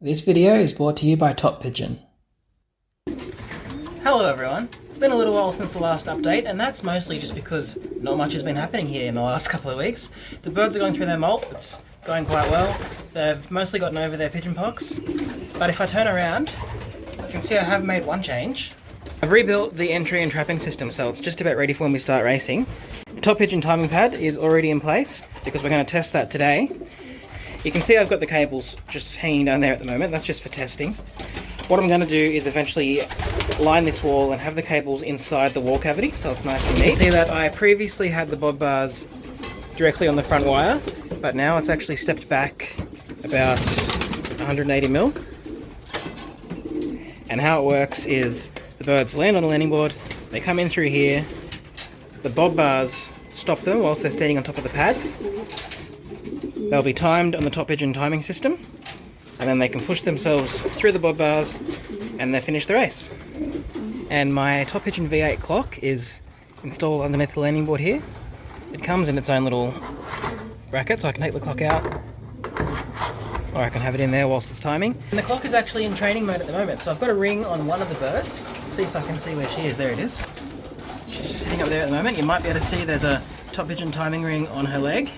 This video is brought to you by ToPigeon. Hello everyone, it's been a little while since the last update, and that's mostly just because not much has been happening here in the last couple of weeks. The birds are going through their molt, it's going quite well. They've mostly gotten over their pigeon pox, but if I turn around, you can see I have made one change. I've rebuilt the entry and trapping system, so it's just about ready for when we start racing. The ToPigeon timing pad is already in place because we're going to test that today. You can see I've got the cables just hanging down there at the moment. That's just for testing. What I'm going to do is eventually line this wall and have the cables inside the wall cavity, so it's nice and neat. You can see that I previously had the bob bars directly on the front wire, but now it's actually stepped back about 180 mil. And how it works is the birds land on the landing board, they come in through here, the bob bars stop them whilst they're standing on top of the pad. They'll be timed on the ToPigeon timing system, and then they can push themselves through the bob bars and they finish the race. And my ToPigeon V8 clock is installed underneath the landing board here. It comes in its own little bracket, so I can take the clock out, or I can have it in there whilst it's timing. And the clock is actually in training mode at the moment, so I've got a ring on one of the birds. Let's see if I can see where she is. There it is. She's just sitting up there at the moment. You might be able to see there's a ToPigeon timing ring on her leg.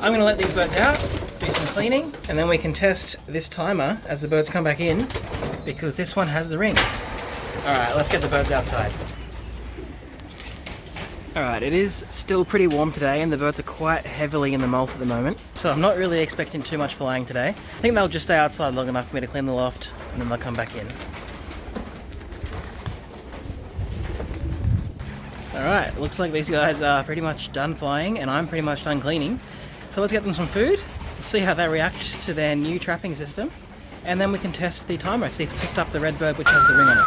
I'm going to let these birds out, do some cleaning, and then we can test this timer as the birds come back in, because this one has the ring. Alright, let's get the birds outside. Alright, it is still pretty warm today and the birds are quite heavily in the molt at the moment, so I'm not really expecting too much flying today. I think they'll just stay outside long enough for me to clean the loft and then they'll come back in. Alright, looks like these guys are pretty much done flying and I'm pretty much done cleaning. So let's get them some food, see how they react to their new trapping system, and then we can test the timer, see if it picked up the red bird which has the ring on it.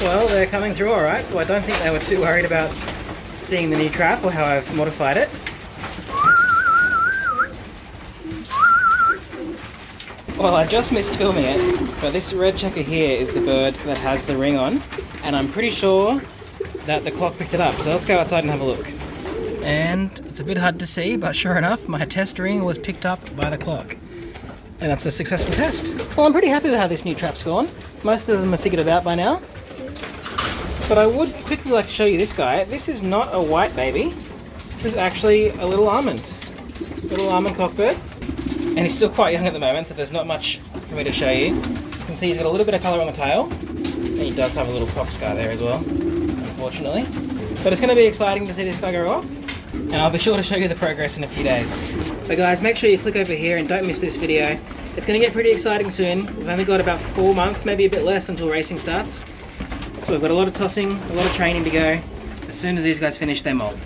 Well, they're coming through alright, so I don't think they were too worried about seeing the new trap or how I've modified it. Well, I just missed filming it, but this red checker here is the bird that has the ring on, and I'm pretty sure that the clock picked it up, so let's go outside and have a look. And it's a bit hard to see, but sure enough, my test ring was picked up by the clock. And that's a successful test. Well, I'm pretty happy with how this new trap's gone. Most of them have figured it out by now. But I would quickly like to show you this guy. This is not a white baby. This is actually a little almond cockbird. And he's still quite young at the moment, so there's not much for me to show you. You can see he's got a little bit of colour on the tail, and he does have a little crop scar there as well, unfortunately. But it's going to be exciting to see this guy grow up, and I'll be sure to show you the progress in a few days. But guys, make sure you click over here and don't miss this video. It's going to get pretty exciting soon. We've only got about 4 months, maybe a bit less, until racing starts. So we've got a lot of tossing, a lot of training to go, as soon as these guys finish their molt.